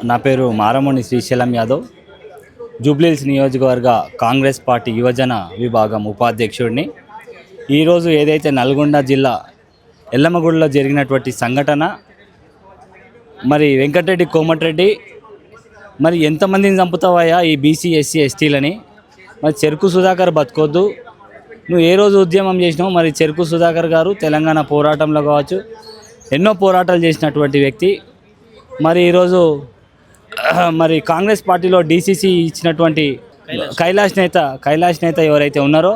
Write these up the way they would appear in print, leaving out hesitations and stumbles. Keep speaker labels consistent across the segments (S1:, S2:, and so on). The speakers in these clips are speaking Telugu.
S1: నా పేరు మారమణి శ్రీశైలం యాదవ్, జూబ్లీహిల్స్ నియోజకవర్గ కాంగ్రెస్ పార్టీ యువజన విభాగం ఉపాధ్యక్షుడిని. ఈరోజు ఏదైతే నల్గొండ జిల్లా ఎల్లమ్మగుడిలో జరిగినటువంటి సంఘటన, మరి వెంకటరెడ్డి కోమటిరెడ్డి మరి ఎంతమందిని చంపుతావయ్యా ఈ బీసీ ఎస్సీ ఎస్టీలని, మరి చెరుకు సుధాకర్ బతుకొద్దు, నువ్వు ఏ రోజు ఉద్యమం చేసినావు. మరి చెరుకు సుధాకర్ గారు తెలంగాణ పోరాటంలో కావచ్చు ఎన్నో పోరాటాలు చేసినటువంటి వ్యక్తి. మరి ఈరోజు మరి కాంగ్రెస్ పార్టీలో డీసీసీ ఇచ్చినటువంటి కైలాష్ నేత ఎవరైతే ఉన్నారో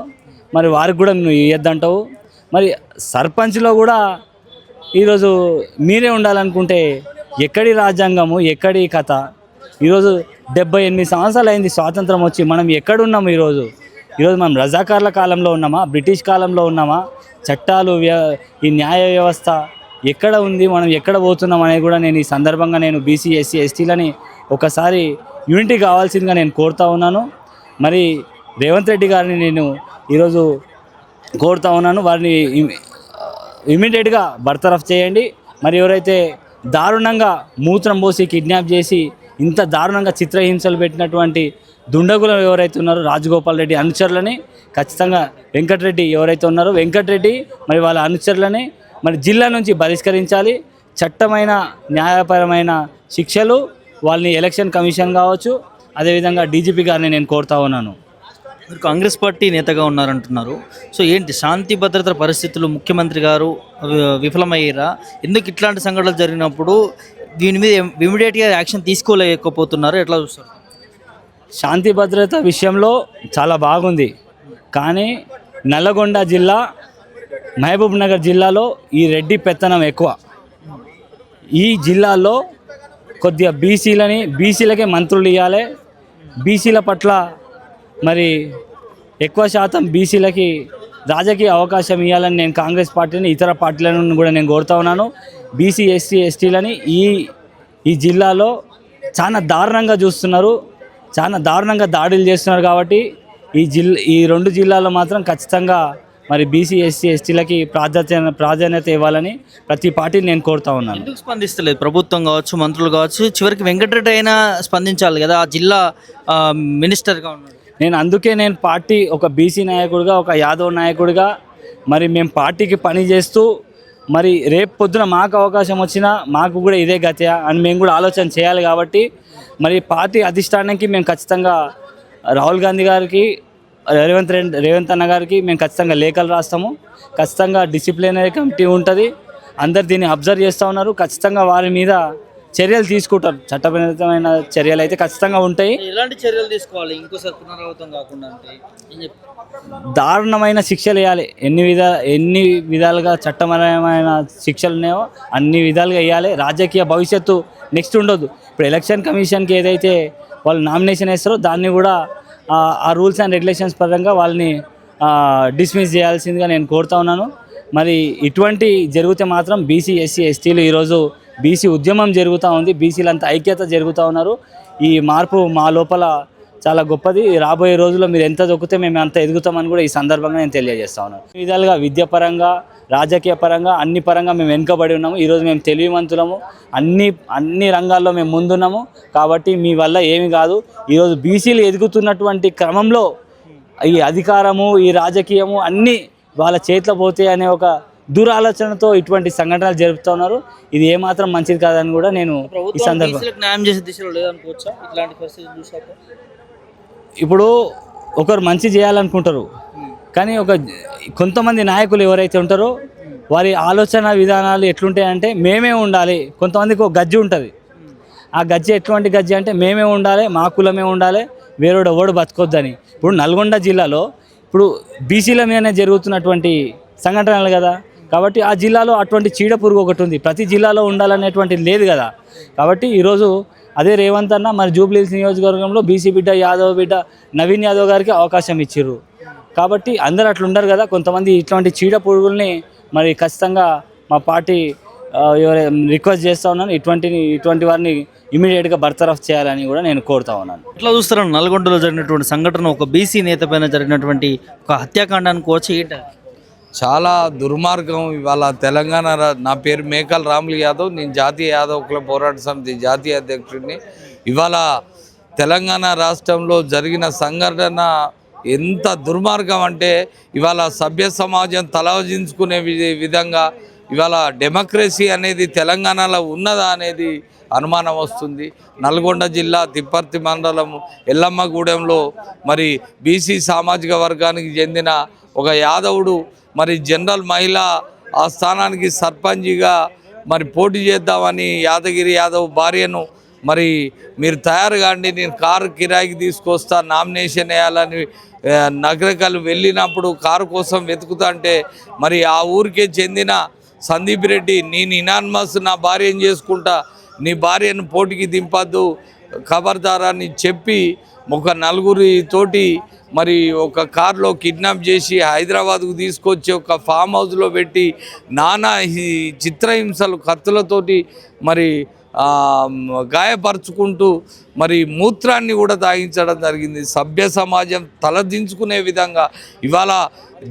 S1: మరి వారికి కూడా నువ్వు ఇవ్వద్దంటావు. మరి సర్పంచ్లో కూడా ఈరోజు మీరే ఉండాలనుకుంటే ఎక్కడి రాజ్యాంగము, ఎక్కడి కథ? ఈరోజు 78 సంవత్సరాలు అయింది స్వాతంత్రం వచ్చి, మనం ఎక్కడున్నాము? ఈరోజు మనం రజాకార్ల కాలంలో ఉన్నామా, బ్రిటిష్ కాలంలో ఉన్నామా? చట్టాలు, ఈ న్యాయ వ్యవస్థ ఎక్కడ ఉంది, మనం ఎక్కడ పోతున్నాం అనేది కూడా నేను ఈ సందర్భంగా నేను బీసీ ఎస్సీ ఎస్టీలని ఒకసారి యూనిటీ కావాల్సిందిగా నేను కోరుతా ఉన్నాను. మరి రేవంత్ రెడ్డి గారిని నేను ఈరోజు కోరుతా ఉన్నాను, వారిని ఇమీడియట్గా బర్తరఫ్ చేయండి. మరి ఎవరైతే దారుణంగా మూత్రం పోసి కిడ్నాప్ చేసి ఇంత దారుణంగా చిత్రహింసలు పెట్టినటువంటి దుండగులు ఎవరైతే ఉన్నారో రాజగోపాల్ రెడ్డి అనుచరులని ఖచ్చితంగా వెంకటరెడ్డి ఎవరైతే ఉన్నారో వెంకటరెడ్డి మరి వాళ్ళ అనుచరులని మరి జిల్లా నుంచి బహిష్కరించాలి. చట్టమైన న్యాయపరమైన శిక్షలు వాళ్ళని ఎలక్షన్ కమిషన్ కావచ్చు, అదేవిధంగా డీజీపీ గారిని నేను కోరుతా ఉన్నాను.
S2: మీరు కాంగ్రెస్ పార్టీ నేతగా ఉన్నారంటున్నారు. సో ఏంటి శాంతి భద్రతల పరిస్థితులు ముఖ్యమంత్రి గారు విఫలమయ్యారా? ఎందుకు ఇట్లాంటి సంఘటనలు జరిగినప్పుడు దీని మీద ఇమీడియట్గా యాక్షన్ తీసుకోలేకపోతున్నారు? ఎట్లా చూస్తారు?
S1: శాంతి భద్రత విషయంలో చాలా బాగుంది, కానీ నల్లగొండ జిల్లా, మహబూబ్ నగర్ జిల్లాలో ఈ రెడ్డి పెత్తనం ఎక్కువ. ఈ జిల్లాలో కొద్దిగా బీసీలకే మంత్రులు ఇవ్వాలి, బీసీల పట్ల మరి ఎక్కువ శాతం బీసీలకి రాజకీయ అవకాశం ఇవ్వాలని నేను కాంగ్రెస్ పార్టీని, ఇతర పార్టీలను కూడా నేను కోరుతా ఉన్నాను. బీసీ ఎస్సీ ఎస్టీలని ఈ జిల్లాలో చాలా దారుణంగా చూస్తున్నారు, చాలా దారుణంగా దాడులు చేస్తున్నారు. కాబట్టి ఈ 2 జిల్లాల్లో మాత్రం ఖచ్చితంగా మరి బీసీ ఎస్సీ ఎస్టీలకి ప్రాధాన్యత ఇవ్వాలని ప్రతి పార్టీని నేను కోరుతా ఉన్నాను.
S2: ఎందుకు స్పందిస్తలేదు ప్రభుత్వం కావచ్చు, మంత్రులు కావచ్చు? చివరికి వెంకటరెడ్డి అయినా స్పందించాలి కదా, ఆ జిల్లా మినిస్టర్గా ఉన్నాడు.
S1: నేను పార్టీ ఒక బీసీ నాయకుడిగా, ఒక యాదవ్ నాయకుడిగా మరి మేము పార్టీకి పని చేస్తూ మరి రేపు పొద్దున మాకు అవకాశం వచ్చినా మాకు కూడా ఇదే గతి అని మేము కూడా ఆలోచన చేయాలి. కాబట్టి మరి పార్టీ అధిష్టానానికి మేము ఖచ్చితంగా రాహుల్ గాంధీ గారికి, రేవంత్ అన్న గారికి మేము ఖచ్చితంగా లేఖలు రాస్తాము. ఖచ్చితంగా డిసిప్లినరీ కమిటీ ఉంటుంది, అందరు దీన్ని అబ్జర్వ్ చేస్తూ ఉన్నారు. ఖచ్చితంగా వారి మీద చర్యలు తీసుకుంటారు, చట్టపరమైన చర్యలు అయితే ఖచ్చితంగా ఉంటాయి.
S2: ఎలాంటి చర్యలు తీసుకోవాలి? ఇంకోసారి పునరావృతం కాకుండా అంటే
S1: దారుణమైన శిక్షలు వేయాలి. ఎన్ని విధాలుగా చట్టపరమైన శిక్షలు ఉన్నాయో అన్ని విధాలుగా వేయాలి. రాజకీయ భవిష్యత్తు నెక్స్ట్ ఉండొద్దు. ఇప్పుడు ఎలక్షన్ కమిషన్కి ఏదైతే వాళ్ళు నామినేషన్ వేస్తారో దాన్ని కూడా ఆ రూల్స్ అండ్ రెగ్యులేషన్స్ పరంగా వాళ్ళని డిస్మిస్ చేయాల్సిందిగా నేను కోరుతా ఉన్నాను. మరి ఇటువంటి జరిగితే మాత్రం బీసీ ఎస్సీ ఎస్టీలు ఈరోజు బీసీ ఉద్యమం జరుగుతూ ఉంది, బీసీలంతా ఐక్యత జరుగుతూ ఉన్నారు. ఈ మార్పు మా లోపల చాలా గొప్పది. రాబోయే రోజుల్లో మీరు ఎంత దొక్కితే మేము అంత ఎదుగుతామని కూడా ఈ సందర్భంగా నేను తెలియజేస్తా ఉన్నాను. ఈ విధాలుగా విద్యాపరంగా, రాజకీయ పరంగా, అన్ని పరంగా మేము వెనుకబడి ఉన్నాము. ఈరోజు మేము తెలివిమంతులము, అన్ని రంగాల్లో మేము ముందున్నాము. కాబట్టి మీ వల్ల ఏమి కాదు. ఈరోజు బీసీలు ఎదుగుతున్నటువంటి క్రమంలో ఈ అధికారము, ఈ రాజకీయము అన్నీ వాళ్ళ చేతిలో పోతాయి అనే ఒక దురాలోచనతో ఇటువంటి సంఘటనలు జరుపుతూ ఉన్నారు. ఇది ఏమాత్రం మంచిది కాదని కూడా నేను ఈ సందర్భంగా
S2: న్యాయం చేసే దిశలో లేదనుకోవచ్చా? ఇట్లాంటి పరిస్థితులు చూసాక
S1: ఇప్పుడు ఒకరు మంచి చేయాలనుకుంటారు, కానీ కొంతమంది నాయకులు ఎవరైతే ఉంటారో వారి ఆలోచన విధానాలు ఎట్లుంటాయంటే మేమే ఉండాలి. కొంతమందికి ఒక గజ్జి ఉంటుంది, ఆ గజ్జి ఎటువంటి గజ్జి అంటే మేమే ఉండాలి, మా కులమే ఉండాలి, వేరేవాడు ఎవడు బతకొద్దని. ఇప్పుడు నల్గొండ జిల్లాలో ఇప్పుడు బీసీల మీదనే జరుగుతున్నటువంటి సంఘటనలు కదా. కాబట్టి ఆ జిల్లాలో అటువంటి చీడ పురుగు ఒకటి ఉంది, ప్రతి జిల్లాలో ఉండాలనేటువంటిది లేదు కదా. కాబట్టి ఈరోజు అదే రేవంత్ అన్న మరి జూబ్లీహిల్స్ నియోజకవర్గంలో బీసీ బిడ్డ, యాదవ్ బిడ్డ నవీన్ యాదవ్ గారికి అవకాశం ఇచ్చారు. కాబట్టి అందరూ అట్లా ఉండరు కదా. కొంతమంది ఇట్లాంటి చీడ పురుగుల్ని మరి ఖచ్చితంగా మా పార్టీ రిక్వెస్ట్ చేస్తూ ఉన్నాను. ఇటువంటి వారిని ఇమీడియట్గా బర్తరఫ్ చేయాలని కూడా నేను కోరుతా ఉన్నాను.
S2: ఇట్లా చూస్తారా నల్గొండలో జరిగినటువంటి సంఘటన, ఒక బీసీ నేత పైన జరిగినటువంటి ఒక హత్యాకాండానికి వచ్చి
S3: చాలా దుర్మార్గం. ఇవాళ తెలంగాణ నా పేరు మేకల్ రాములు యాదవ్, నేను జాతీయ యాదవ్ కుల పోరాట సమితి జాతీయ అధ్యక్షుడిని. ఇవాళ తెలంగాణ రాష్ట్రంలో జరిగిన సంఘటన ఎంత దుర్మార్గం అంటే ఇవాళ సభ్య సమాజం తలదించుకునే విధంగా ఇవాళ డెమోక్రసీ అనేది తెలంగాణలో ఉన్నదా అనేది అనుమానం వస్తుంది. నల్గొండ జిల్లా తిప్పర్తి మండలం ఎల్లమ్మగూడెంలో మరి బీసీ సామాజిక వర్గానికి చెందిన ఒక యాదవుడు మరి జనరల్ మహిళ ఆ స్థానానికి సర్పంచిగా మరి పోటీ చేద్దామని యాదగిరి యాదవ్ భార్యను మరి మీరు తయారు కాండి, నేను కారు కిరాయికి తీసుకొస్తా, నామినేషన్ వేయాలని నగరకల్ వెళ్ళినప్పుడు కారు కోసం వెతుకుతుంటే మరి ఆ ఊరికే చెందిన సందీప్ రెడ్డి, నేను ఇనాన్మస్ నా భార్యను చేసుకుంటా, నీ భార్యను పోటీకి దింపద్దు ఖబర్దారాన్ని చెప్పి ఒక నలుగురితోటి మరి ఒక కారులో కిడ్నాప్ చేసి హైదరాబాద్కు తీసుకొచ్చి ఒక ఫామ్ హౌస్లో పెట్టి నానా చిత్రహింసలు కత్తులతోటి మరి గాయపరుచుకుంటూ మరి మూత్రాన్ని కూడా తాగించడం జరిగింది. సభ్య సమాజం తలదించుకునే విధంగా ఇవాళ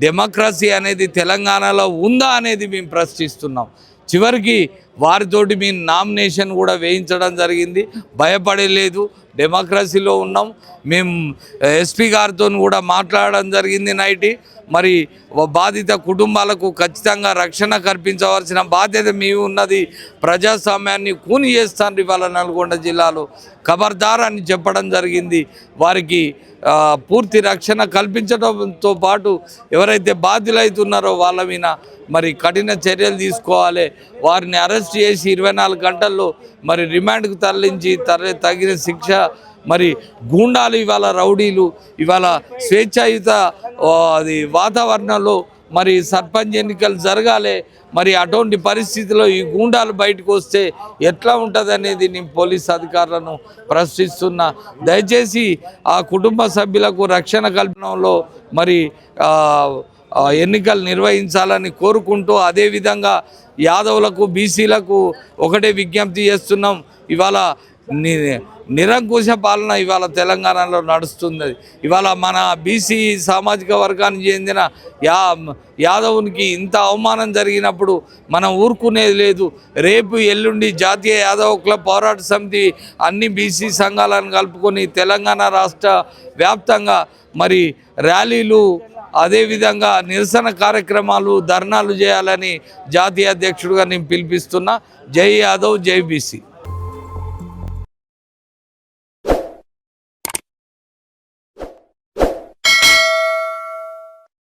S3: డెమోక్రసీ అనేది తెలంగాణలో ఉందా అనేది మేము ప్రశ్నిస్తున్నాం. చివరికి వారితోటి మేము నామినేషన్ కూడా వేయించడం జరిగింది. భయపడలేదు, డెమోక్రసీలో ఉన్నాం. మేము ఎస్పీ గారితో కూడా మాట్లాడడం జరిగింది నైట్. మరి బాధిత కుటుంబాలకు ఖచ్చితంగా రక్షణ కల్పించవలసిన బాధ్యత మీ ఉన్నది. ప్రజాస్వామ్యాన్ని కూని చేస్తాను ఇవాళ నల్గొండ జిల్లాలో ఖబర్దార్ అని చెప్పడం జరిగింది. వారికి పూర్తి రక్షణ కల్పించడంతో పాటు ఎవరైతే బాధ్యులవుతున్నారో వాళ్ళ మీద మరి కఠిన చర్యలు తీసుకోవాలి. వారిని అరెస్ట్ చేసి 24 గంటల్లో మరి రిమాండ్కు తరలించి తగిన శిక్ష. మరి గూండాలు ఇవాళ రౌడీలు ఇవాళ స్వేచ్ఛాయుత అది వాతావరణంలో మరి సర్పంచ్ ఎన్నికలు జరగాలి. మరి అటువంటి పరిస్థితిలో ఈ గూండాలు బయటకు వస్తే ఎట్లా ఉంటుంది అనేది నేను పోలీస్ అధికారులను ప్రశ్నిస్తున్నా. దయచేసి ఆ కుటుంబ సభ్యులకు రక్షణ కల్పనలో మరి ఎన్నికలు నిర్వహించాలని కోరుకుంటూ, అదేవిధంగా యాదవులకు బీసీలకు ఒకటే విజ్ఞప్తి చేస్తున్నాం. ఇవాళ నిరంకుశ పాలన ఇవాళ తెలంగాణలో నడుస్తుంది. ఇవాళ మన బీసీ సామాజిక వర్గానికి చెందిన యాదవునికి ఇంత అవమానం జరిగినప్పుడు మనం ఊరుకునేది లేదు. రేపు ఎల్లుండి జాతీయ యాదవ కుల పోరాట సమితి అన్ని బీసీ సంఘాలను కలుపుకొని తెలంగాణ రాష్ట్ర వ్యాప్తంగా మరి ర్యాలీలు, అదేవిధంగా నిరసన కార్యక్రమాలు, ధర్నాలు చేయాలని జాతీయ అధ్యక్షుడిగా నేను పిలిపిస్తున్నా. జై యాదవ్, జై బీసీ.